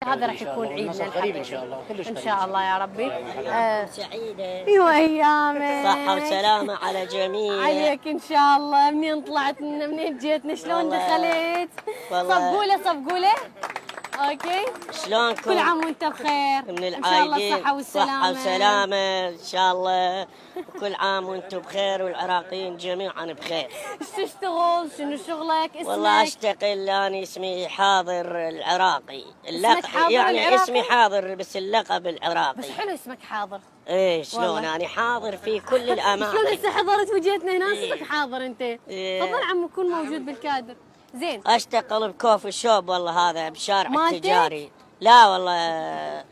هذا راح يكون عيدنا قريب ان شاء الله، كلش ان شاء الله يا ربي. سعيدة. ايوه ايامك صحة وسلامة على الجميع. عليك ان شاء الله. منين طلعت منين جيتنا شلون دخلت؟ صفقوله صفقوله. اوكي شلونكم؟ كل عام وانت بخير. من ان شاء الله العايدين الصحة والسلامة. صحة وسلامة ان شاء الله. كل عام وانتم بخير والعراقيين جميعا بخير. ايش تشتغل؟ شنو شغلك؟ اسمك؟ والله اشتغل انا اسمي حاضر العراقي. اسمك حاضر يعني العراقي؟ اسمي حاضر بس اللقب العراقي. بس حلو اسمك حاضر. ايه شلون انا حاضر في كل الاماكن. شلون هسه حضرت وجيتنا هنا إيه. اسمك حاضر انت؟ إيه. تفضل عم يكون موجود بالكادر. زين اشتغل بكوفي شوب والله هذا بشارع مالتك؟ التجاري. لا والله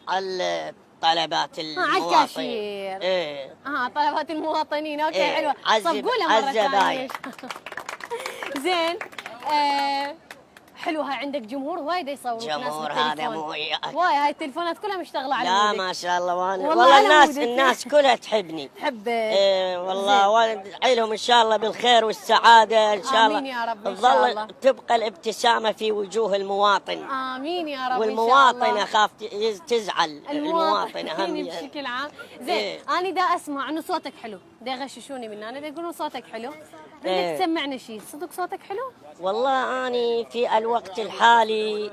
على طلبات على المواطنين. الكاشير. ايه طلبات المواطنين. اوكي إيه. حلوه. صفقوله مره ثانيه. زين حلو. هاي عندك جمهور وايد يصورون. جمهور هذا مو وياك. واي هاي التليفونات كلها مشتغله على لا مودك. ما شاء الله والله الناس كلها تحبني. تحبك. ايه والله وادعي لهم ان شاء الله بالخير والسعاده ان شاء الله. آمين يا رب إن شاء الله. تظل تبقى الابتسامه في وجوه المواطن. امين يا رب. والمواطنه خاف تزعل. المواطنه اهم بشكل عام. زين إيه. انا دا اسمع انه صوتك حلو. دا يغششوني من انا دا يقولون صوتك حلو. بدك إيه. تسمعنا شيء. صدق صوتك حلو؟ والله اني في الوقت الحالي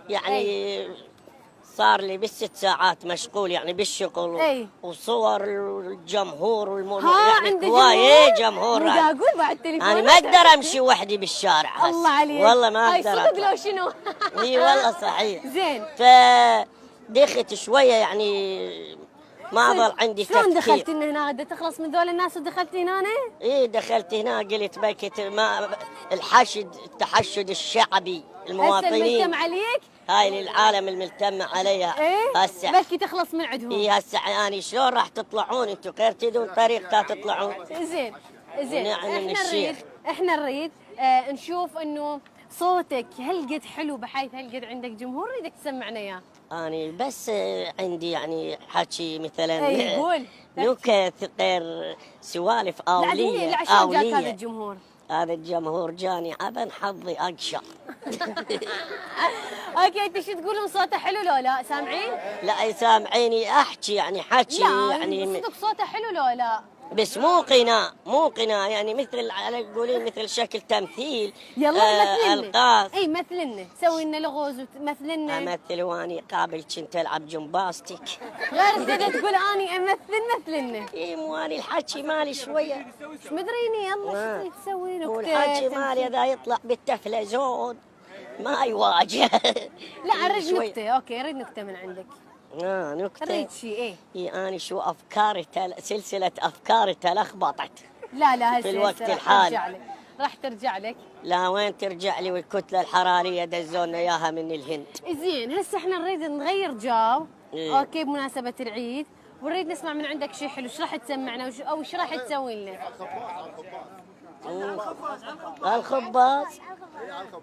يعني صار لي بالست ساعات مشغول يعني بالشغل. أي. وصور الجمهور يعني يعني جمهور؟ جمهور. دا اقول بعد تليفون. انا ما اقدر امشي وحدي بالشارع هسه. الله عليك. والله ما هاي اقدر. صدق لو شنو؟ اي والله صحيح. زين فدخت شويه يعني ما ظل عندي تفكير. شلون دخلت هنا؟ بدك تخلص من ذول الناس ودخلت هنا؟ ايه دخلت هنا قلت بكت ما التحشد الشعبي هسه المواطنين. الملتم عليك؟ هاي للعالم الملتم عليها. ايه هسه بلكي تخلص من عندهم. ايه هسه يعني شلون راح تطلعون انتم غير تدون طريقة تطلعون. زين زين ونعم من الشيخ. احنا نريد نشوف انه صوتك هالقد حلو بحيث هالقد عندك جمهور نريدك تسمعنا اياه. اني بس عندي يعني حكي مثلا اي قول نكت غير سوالف آولية. لا عشان جاك هذا الجمهور. هذا الجمهور جاني عبن حظي اقشر. اوكي انت شو تقولون صوته حلو لو لا سامعين؟ لا سامعيني احكي يعني حكي لا يعني صدق صوته حلو لو لا؟ بس مو قناة يعني مثل على قولين مثل شكل تمثيل. يلا مثلنا. القاص. اي مثلنا سوي لنا لغوز ومثلنا. امثل واني قابل كنت العب جمباستيك. غير كذا تقول اني امثل مثلنا. اي مو اني الحكي مالي شويه. ايش مدريني يلا تسوي نكته. والحكي مالي اذا يطلع بالتلفزيون ما يواجه. لا اريد نكته. اوكي اريد نكته من عندك. نكته. اريد شيء ايه. اني شو افكاري سلسله افكاري تلخبطت. لا في الوقت الحالي راح ترجع لك. لا وين ترجع لي والكتله الحراريه دزونا اياها من الهند. زين هسه احنا نريد نغير جو. إيه؟ اوكي بمناسبه العيد ونريد نسمع من عندك شيء حلو. ايش راح تسمعنا او ايش راح تسوي لنا؟ الخباز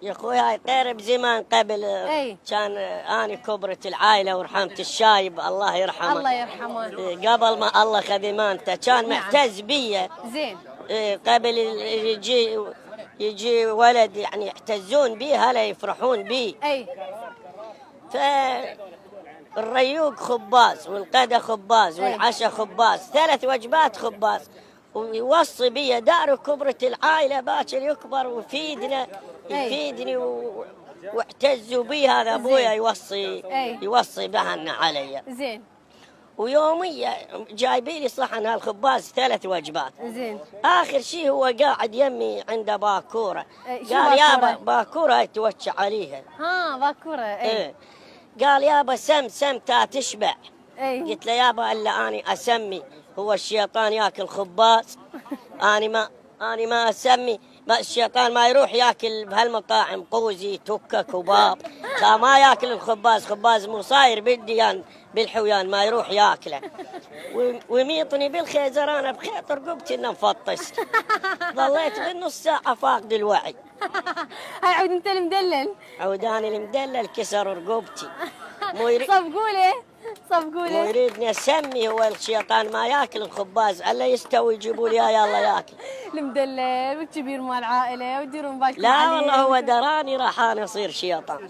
يا اخوي هاي غير بزمان قبل. أي. كان اني كبرت العائله ورحمت الشايب الله يرحمه. الله يرحمه. قبل ما الله خذ امانته كان نعم. معتز بي. زين قبل يجي ولد يعني يعتزون به هلا يفرحون به. اي فالريوق خباز والغدا خباز والعشاء خباز 3 وجبات خباز. ويوصي بي دار كبرت العائله باكر يكبر يفيدني واعتزوا بي. هذا ابويا يوصي بهن علي. زين ويوميا جايبي لي صحن هالخباز 3 وجبات. زين اخر شيء هو قاعد يمي عنده باكوره. قال يابا باكوره توجه عليها. باكوره. ايه قال يابا سم تا تشبع. قلت له يابا الا اني اسمي هو الشيطان ياكل خباز. اني ما اسمي. ما الشيطان ما يروح ياكل بهالمطاعم قوزي تكه كباب. ما ياكل خباز مو صاير بالديان بالحويان ما يروح ياكله. ويميطني بالخيزر انا بخيط رقبتي انه مفطس. ظليت بالنص ساعه فاقد الوعي. هاي عود انت المدلل. عوداني المدلل كسر رقبتي. صفقوله مو يريدني اسمي هو الشيطان ما ياكل الخباز الا يستوي يجيبوا لي يلا ياكل. المدلل والكبير مال العائله ويديرون بالكم لا عليه. والله هو دراني راح انا اصير شيطان.